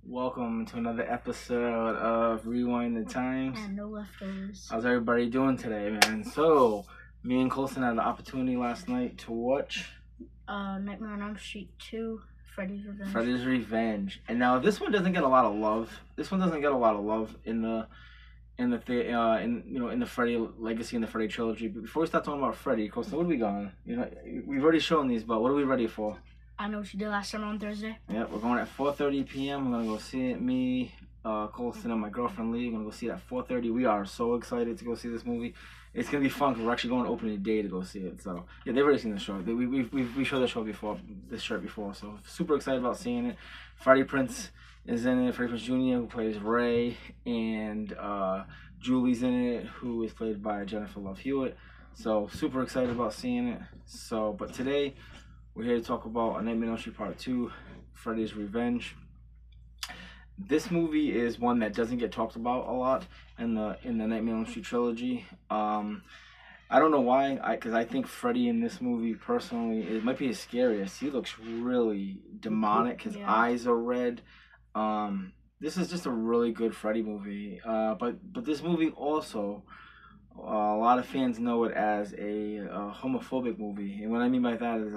Welcome to another episode of Rewind the Times. And no leftovers. How's everybody doing today, man? So, me and Colson had the opportunity last night to watch Nightmare on Elm Street 2, Freddy's Revenge. Freddy's Revenge. And now this one doesn't get a lot of love. This one doesn't get a lot of love in the Freddy legacy and the Freddy trilogy. But before we start talking about Freddy, Colson, what are we going? We've already shown these, but what are we ready for? I know what you did last summer on Thursday. Yeah, we're going at 4:30 p.m. We're gonna go see it. Me, Colson, and my girlfriend Lee. Gonna go see it at 4:30. We are so excited to go see this movie. It's gonna be fun because we're actually going opening day to go see it. So yeah, they've already seen the show. We showed the show before, this shirt before. So super excited about seeing it. Freddie Prinze is in it. Freddie Prinze Jr. who plays Ray, and Julie's in it, who is played by Jennifer Love Hewitt. So super excited about seeing it. But today we're here to talk about A Nightmare on Elm Street Part 2, Freddy's Revenge. This movie is one that doesn't get talked about a lot in the Nightmare on Elm Street trilogy. I don't know why, because I think Freddy in this movie, personally, it might be his scariest. He looks really demonic. His eyes are red. This is just a really good Freddy movie. But this movie also, a lot of fans know it as a homophobic movie. And what I mean by that is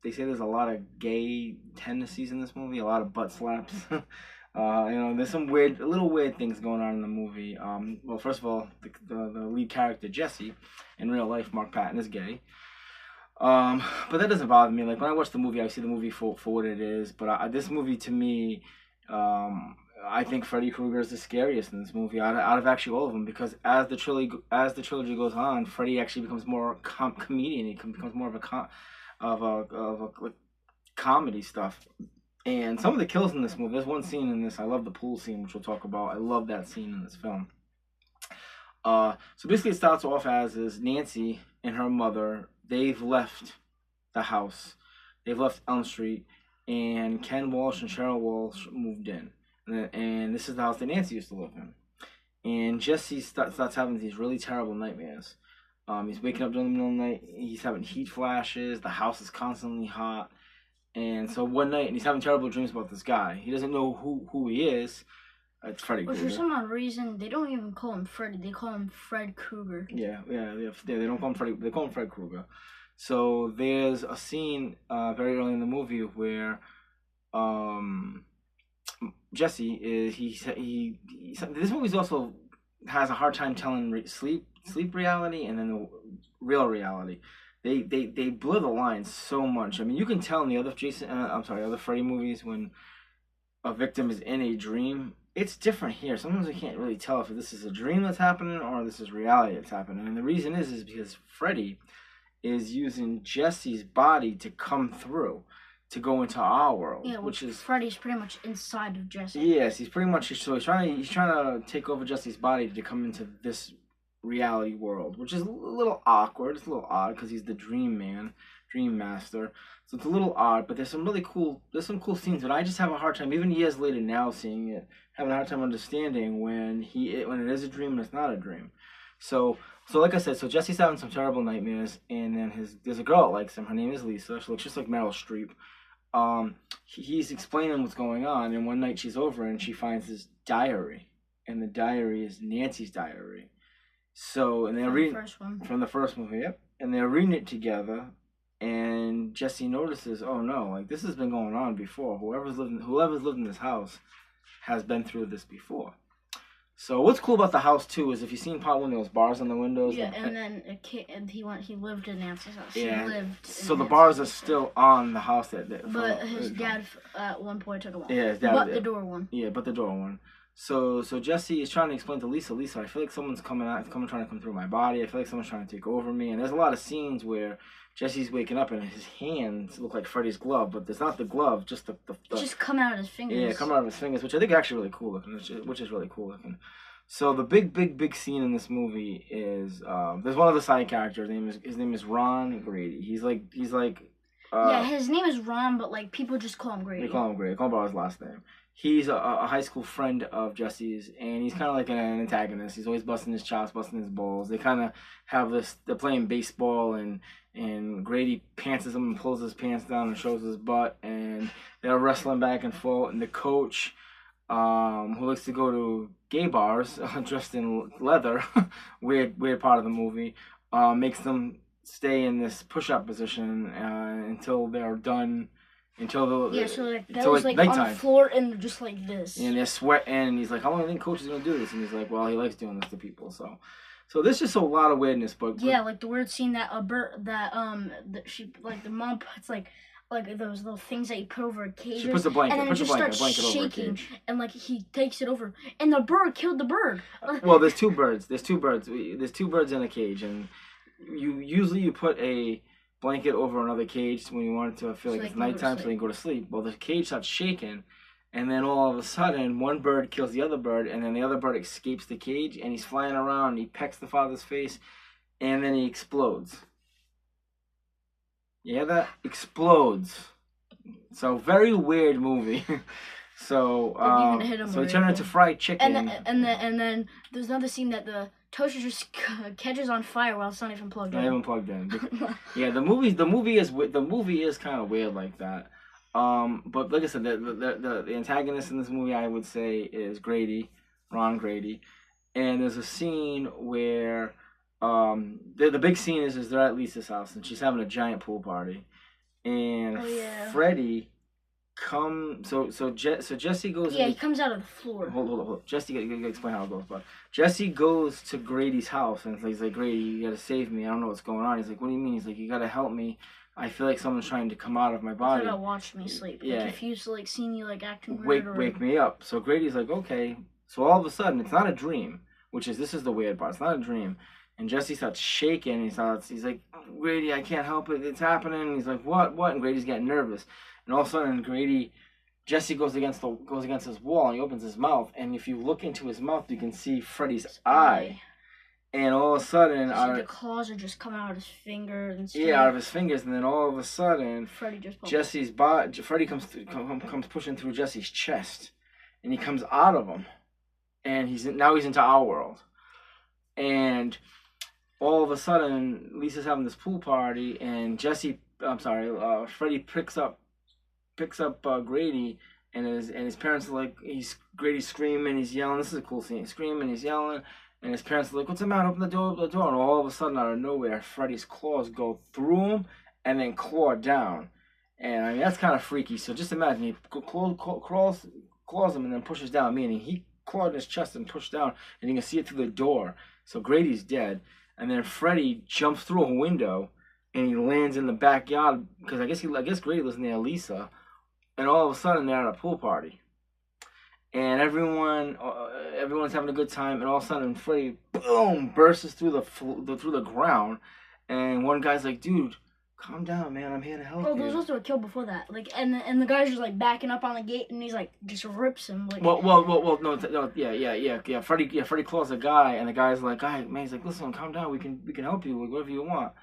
they say there's a lot of gay tendencies in this movie, a lot of butt slaps. There's some little weird things going on in the movie. Well, first of all, the lead character, Jesse, in real life, Mark Patton, is gay. But that doesn't bother me. Like, when I watch the movie, I see the movie for what it is. But this movie, to me, I think Freddy Krueger is the scariest in this movie out of actually all of them, because as the trilogy goes on, Freddy actually becomes more comedian. He becomes more of a comedy stuff. And some of the kills in this movie, there's one scene in this, I love the pool scene, which we'll talk about. I love that scene in this film. So basically it starts off as is Nancy and her mother, they've left the house. They've left Elm Street, and Ken Walsh and Cheryl Walsh moved in. And this is the house that Nancy used to live in. And Jesse starts having these really terrible nightmares. He's waking up during the middle of the night. He's having heat flashes. The house is constantly hot. And so one night, and he's having terrible dreams about this guy. He doesn't know who he is. It's Freddy Krueger. But for some odd reason, they don't even call him Freddy. They call him Fred Krueger. Yeah. They don't call him Freddy. They call him Fred Krueger. So there's a scene very early in the movie where Jesse is this movie also has a hard time telling sleep reality and then the real reality. They blur the lines so much. I mean, you can tell in the other Freddy movies when a victim is in a dream. It's different here. Sometimes I can't really tell if this is a dream that's happening or this is reality that's happening. And the reason is because Freddy is using Jesse's body to come through, to go into our world, which is Freddy's pretty much inside of Jesse. Yes, he's pretty much he's trying to take over Jesse's body to come into this reality world, which is a little awkward. It's a little odd because he's the dream master. So it's a little odd, but there's some cool scenes. But I just have a hard time, even years later now, seeing it, having a hard time understanding when it is a dream and it's not a dream. So like I said, so Jesse's having some terrible nightmares, and then there's a girl that likes him. Her name is Lisa. She looks just like Meryl Streep. He's explaining what's going on, and one night she's over and she finds this diary, and the diary is Nancy's diary. So, and they're reading from the first movie, yep. And they're reading it together, and Jesse notices, oh no, like this has been going on before. Whoever's lived in this house has been through this before. So what's cool about the house too is if you've seen part one, there was bars on the windows. Yeah, and then a kid, and he lived in Nancy's house. Yeah. So the bars are still on the house but his dad at one point took them off. Yeah, his dad. But the door one. Yeah, but the door one. So Jesse is trying to explain to Lisa, I feel like someone's trying to come through my body. I feel like someone's trying to take over me. And there's a lot of scenes where Jesse's waking up and his hands look like Freddy's glove, but it's not the glove, just the it's just coming out of his fingers. Yeah, coming out of his fingers, which I think is actually really cool looking, which is really cool looking. So the big scene in this movie is there's one other side character. His name is Ron Grady. He's like yeah, his name is Ron, but like people just call him Grady. They call him Grady. They call him by his last name. He's a high school friend of Jesse's, and he's kind of like an antagonist. He's always busting his chops, busting his balls. They kind of have this. They're playing baseball, and Grady pantses him and pulls his pants down and shows his butt, and they're wrestling back and forth. And the coach who likes to go to gay bars dressed in leather, weird part of the movie, makes them stay in this push-up position until they're done, until the Yeah, so like until Bella's like nighttime. on the floor and they're just like this. And they're sweating, and he's like, "How long do you think coach is gonna do this?" And he's like, "Well, he likes doing this to people." So there's just a lot of weirdness, but yeah, like the weird scene that she like the mom puts like those little things that you put over a cage. She puts a blanket, and then it just starts shaking, over a cage. and like he takes it over, and the bird killed the bird. Well, there's two birds. There's two birds in a cage, and you put a blanket over another cage when you want it to feel like it's nighttime, so they can go to sleep. Well, the cage starts shaking, and then all of a sudden, one bird kills the other bird, and then the other bird escapes the cage, and he's flying around, and he pecks the father's face, and then he explodes. You hear that? Explodes. So very weird movie. So he turned into fried chicken. And then there's another scene that the toaster just catches on fire while it's not even plugged in. Not even plugged in. Yeah, the movie is kind of weird like that. But like I said, the antagonist in this movie, I would say, is Ron Grady, and there's a scene where the big scene is they're at Lisa's house and she's having a giant pool party, and Freddy Jesse goes. Yeah, he comes out of the floor. Hold. Jesse, you gotta explain how it goes. But Jesse goes to Grady's house and he's like, "Grady, you gotta save me. I don't know what's going on." He's like, "What do you mean?" He's like, "You gotta help me. I feel like someone's trying to come out of my body." You gotta watch me sleep. Yeah. Like, if he's like seeing you like acting weird. Wake me up. So Grady's like, "Okay." So all of a sudden, it's not a dream, this is the weird part. It's not a dream. And Jesse starts shaking. He's like, "Grady, I can't help it. It's happening." And he's like, "What? What?" And Grady's getting nervous. And all of a sudden, Jesse goes against his wall, and he opens his mouth. And if you look into his mouth, you can see Freddy's eye. And all of a sudden, the claws are just coming out of his fingers and stuff. Yeah, out of his fingers. And then all of a sudden, Freddy comes pushing through Jesse's chest, and he comes out of him, and he's into our world. And all of a sudden, Lisa's having this pool party, and Freddy picks up Grady, and his parents are like, Grady's screaming, he's yelling. This is a cool scene. He's screaming, he's yelling, and his parents are like, "What's the matter? Open the door, open the door!" And all of a sudden, out of nowhere, Freddy's claws go through him and then claw down, and I mean that's kind of freaky. So just imagine he claws him and then pushes down, meaning he clawed his chest and pushed down, and you can see it through the door. So Grady's dead, and then Freddy jumps through a window and he lands in the backyard because I guess Grady lives near Lisa. And all of a sudden, they're at a pool party, and everyone's having a good time. And all of a sudden, Freddy boom bursts through the ground, and one guy's like, "Dude, calm down, man. I'm here to help you." Oh, there was also a kill before that. Like, and the guy's just like backing up on the gate, and he's like just rips him. Like, no, yeah. Freddy claws a guy, and the guy's like, man, he's like, "Listen, calm down. We can help you with whatever you want."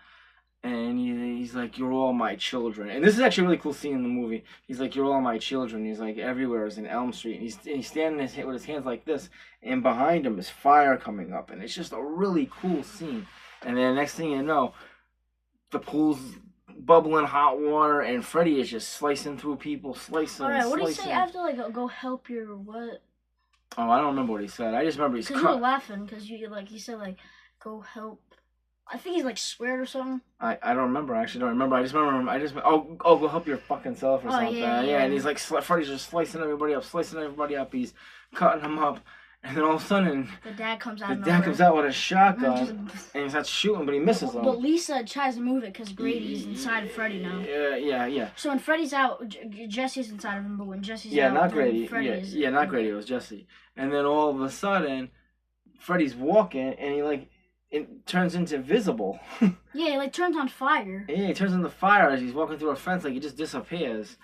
And he's like, "You're all my children." And this is actually a really cool scene in the movie. He's like, "You're all my children." He's like, everywhere is in Elm Street. And he's standing with his hands like this. And behind him is fire coming up. And it's just a really cool scene. And then next thing you know, the pool's bubbling hot water. And Freddy is just slicing through people. Alright, what do you say after, like, go help your what? Oh, I don't remember what he said. I just remember he's because you were laughing. Because you said, like, go help. I think he's like sweared or something. I don't remember. I actually don't remember. I just remember. Go help your fucking self or something. Yeah. And he's like, Freddy's just slicing everybody up. He's cutting them up, and then all of a sudden, the dad comes out. With a shotgun and he starts shooting, but he misses him. But Lisa tries to move it because Grady's inside of Freddy now. Yeah. So when Freddy's out, Jesse's inside of him. But when Jesse's out, not Grady. Not Grady. It was Jesse. And then all of a sudden, Freddy's walking, and it turns into visible. Yeah, it turns on fire. Yeah, he turns into fire as he's walking through a fence, he just disappears.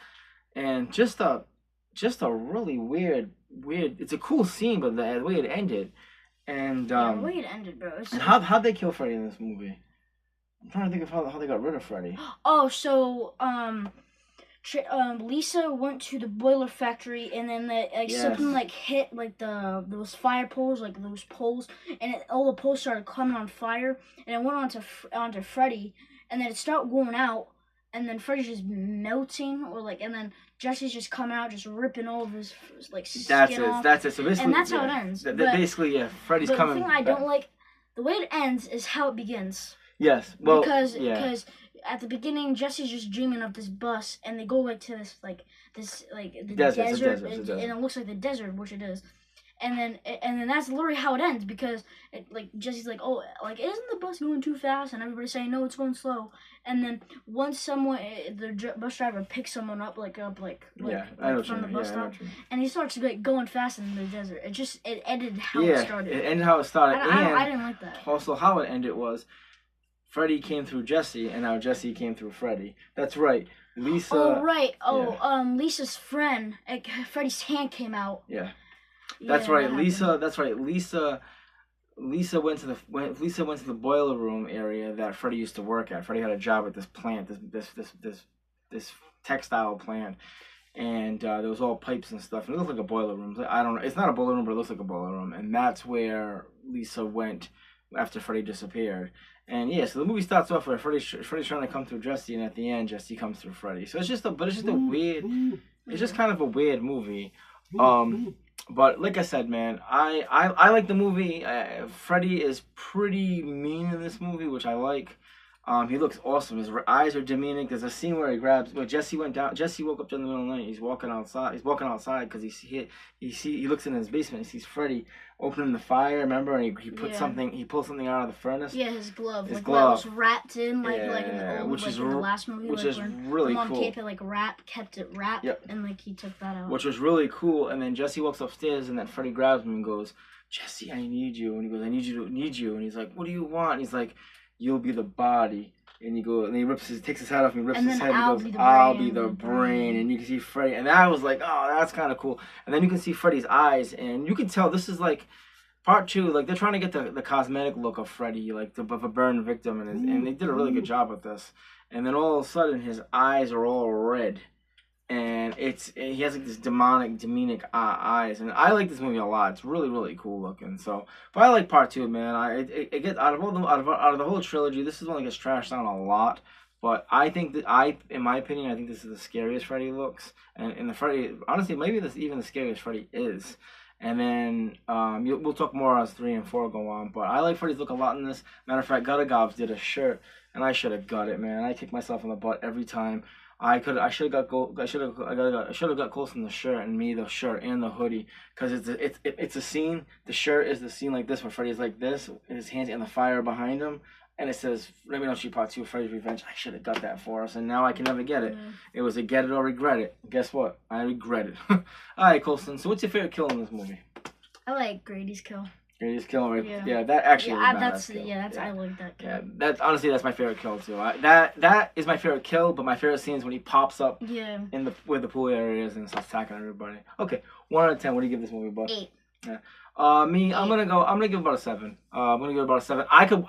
And just a really weird. It's a cool scene, but the way it ended, and the way it ended, bro. And how'd they kill Freddy in this movie? I'm trying to think of how they got rid of Freddy. Oh, so Lisa went to the boiler factory, and then something hit those fire poles, those poles, and all the poles started coming on fire, and it went onto Freddy, and then it started going out, and then Freddy's just melting, or like, and then Jesse's just coming out, just ripping all of his like skin off. That's it. So basically, and that's how it ends. Basically, yeah, Freddy's coming. The thing I don't like, the way it ends is how it begins. Yes, well, because at the beginning Jesse's just dreaming of this bus, and they go like to the desert, and it looks like the desert, which it is. And then that's literally how it ends, because Jesse's like, oh, like, isn't the bus going too fast? And everybody's saying, no, it's going slow. And then once the bus driver picks someone up, from the bus stop, and he starts like going fast in the desert. It ended how it started. It ended how it started. I didn't like that. Also, how it ended was Freddy came through Jesse, and now Jesse came through Freddy. That's right. Lisa. Oh right. Lisa's friend. Freddy's hand came out. Yeah. That's right, Lisa. That's right, Lisa. Lisa went to the boiler room area that Freddy used to work at. Freddy had a job at this plant, this textile plant, and there was all pipes and stuff. And it looked like a boiler room. I don't know. It's not a boiler room, but it looks like a boiler room. And that's where Lisa went after Freddy disappeared. And yeah, so the movie starts off where Freddy's trying to come through Jesse, and at the end, Jesse comes through Freddy. So it's just a weird. It's just kind of a weird movie. But like I said, man, I like the movie. Freddy is pretty mean in this movie, which I like. He looks awesome. His eyes are demonic. There's a scene where Jesse went down. Jesse woke up in the middle of the night. He's walking outside because he looks in his basement. He sees Freddy opening the fire. Remember, and he put something. He pulled something out of the furnace. Yeah, his glove. His glove was wrapped in like in the old, in the last movie. Which is really cool. Mom kept it wrapped, and like he took that out. Which was really cool. And then Jesse walks upstairs, and then Freddy grabs him and goes, "Jesse, I need you." And he goes, "I need you." And he's like, "What do you want?" And he's like, "You'll be the body." And he takes his hat off and rips his head and he goes, "I'll be the brain." And you can see Freddy, and I was like, "Oh, that's kind of cool." And then you can see Freddy's eyes, and you can tell this is like part 2. Like they're trying to get the cosmetic look of Freddy, like of a burned victim, and they did a really good job with this. And then all of a sudden, his eyes are all red. And he has like this demonic eyes, and I like this movie a lot. It's really, really cool looking. So, but I like part 2, man. It gets out of the whole trilogy. This is one that gets trashed down a lot. But I think in my opinion, I think this is the scariest Freddy looks, and the Freddy, honestly, maybe this even the scariest Freddy is. And then we'll talk more as 3 and 4 go on. But I like Freddy's look a lot in this. Matter of fact, Gutagobs did a shirt, and I should have got it, man. I kick myself in the butt every time. I should have got close in the shirt, and the shirt and the hoodie, because it's a scene. The shirt is the scene like this where Freddy's like this, his hands in the fire behind him, and it says, "Let me know she part 2, Freddy's Revenge." I should have got that for us, and now I can never get it. It was a get it or regret it. Guess what? I regret it. All right, Colson. So what's your favorite kill in this movie? I like Grady's kill. Grady's kill, right? Yeah, that actually. I like that kill. Yeah, that's my favorite kill too. That is my favorite kill, but my favorite scene is when he pops up. Yeah. Where the pool area is and starts attacking everybody. Okay, 1 out of 10. What do you give this movie, Buck? 8. Yeah. I'm gonna give it about a 7. I'm gonna give it about a 7. I could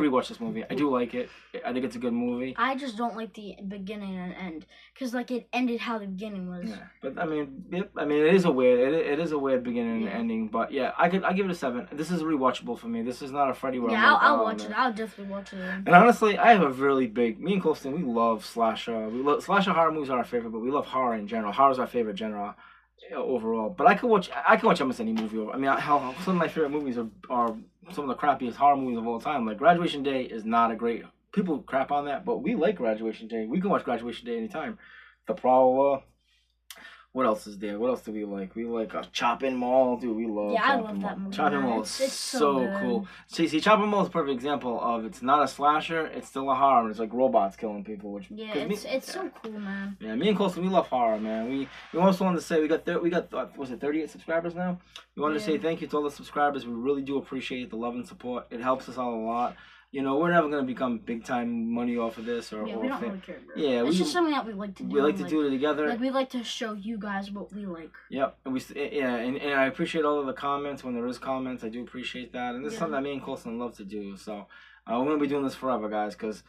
rewatch this movie. I do like it. I think it's a good movie. I just don't like the beginning and end, because like it ended how the beginning was. Yeah, but I mean, it is a weird beginning and ending. But yeah, I give it a 7. This is rewatchable for me. This is not a Freddy where I'll watch it. I'll definitely watch it. And honestly, I have a really big. Me and Colston, we love slasher. Slasher horror movies are our favorite, but we love horror in general. Horror is our favorite genre overall. But I can watch almost any movie. I mean, hell, some of my favorite movies are some of the crappiest horror movies of all time. Like Graduation Day is not a great. People crap on that, but we like Graduation Day. We can watch Graduation Day anytime. The Prowler. What else is there? What else do we like? We like Chopping Mall, dude. We love. Yeah, I love that movie. Chopping Mall is so cool. See, Chopping Mall is a perfect example of it's not a slasher, it's still a horror. It's like robots killing people, which it's so cool, man. Yeah, me and Colson, we love horror, man. We also wanted to say we got 38 subscribers now. We wanted to say thank you to all the subscribers. We really do appreciate the love and support. It helps us out a lot. You know, we're never gonna become big time money off of this, or we don't really care. Bro. Yeah, it's just something that we like to do. We like to do it together. Like we like to show you guys what we like. Yep, and and I appreciate all of the comments when there is comments. I do appreciate that, and this is something that me and Colson love to do. So we're gonna be doing this forever, guys. Because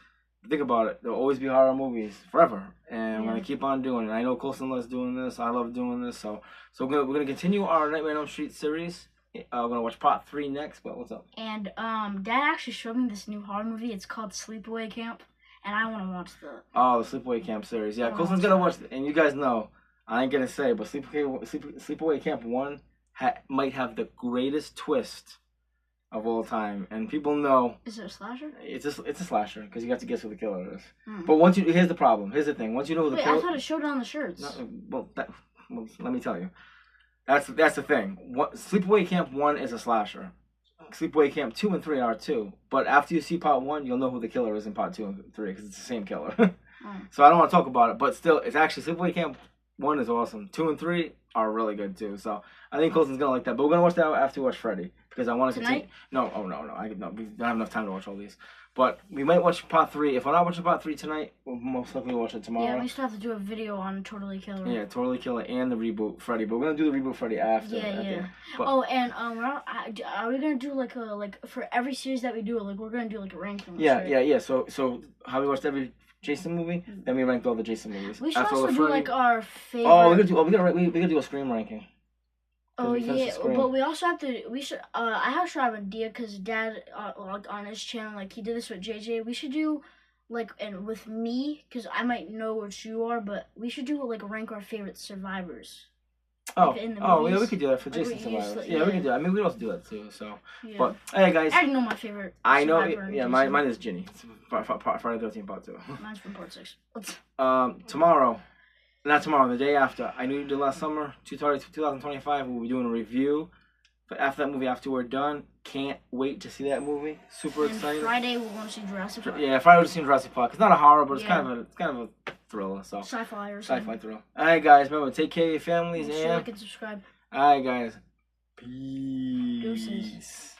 think about it, there'll always be horror movies forever, and we're gonna keep on doing it. I know Colson loves doing this. I love doing this. So we're gonna continue our Nightmare on Elm Street series. We're gonna watch part 3 next, but what's up? And Dad actually showed me this new horror movie. It's called Sleepaway Camp, and I want to watch the. Oh, the Sleepaway Camp series. Yeah, Colson's gonna watch, and you guys know, I ain't gonna say, but Sleepaway Camp 1 might have the greatest twist of all time, and people know. Is it a slasher? It's a slasher because you got to guess who the killer is. But here's the problem. Here's the thing. Once you know who the killer. I thought it showed on the shirts. No, well, let me tell you. That's the thing. Sleepaway Camp 1 is a slasher. Sleepaway Camp 2 and 3 are too. But after you see part 1, you'll know who the killer is in part 2 and 3 because it's the same killer. So I don't want to talk about it, but still, it's actually Sleepaway Camp 1 is awesome. 2 and 3 are really good too. So I think Colson's gonna like that. But we're gonna watch that after we watch Freddy because I want to continue. No, no. We don't have enough time to watch all these. But we might watch part 3. If we're not watching part 3 tonight, we'll most likely watch it tomorrow. Yeah, we still have to do a video on Totally Killer. Yeah, Totally Killer and the reboot Freddy. But we're gonna do the reboot Freddy after. Yeah. But, and are we gonna do like for every series that we do, like we're gonna do like a ranking? Yeah. So how we watched every Jason movie, then we ranked all the Jason movies. We should also do like our favorite. Oh, we're gonna do a Scream ranking. Oh yeah, but we also have to. We should. I have an idea because Dad, on his channel, like he did this with JJ. We should do, like, and with me, because I might know what you are, but we should do like rank our favorite survivors. Like, yeah, we could do that for Jason survivors. Yeah, we can do that. I mean, we also do that too. So, but hey guys, I know my favorite. I know. Yeah, mine is Ginny. It's Friday the 13th Part 2. Mine's from Part 6. Tomorrow. Not tomorrow, the day after. I knew you did last summer, 2025. We'll be doing a review. But after that movie, after we're done, can't wait to see that movie. Super excited. Friday we're going to see Jurassic Park. Yeah, Friday we'll see Jurassic Park. It's not a horror, but it's kind of a thriller. So sci-fi or something. Sci-fi thriller. All right, guys. Remember, take care of your families and like and subscribe. All right, guys. Peace. Deuces.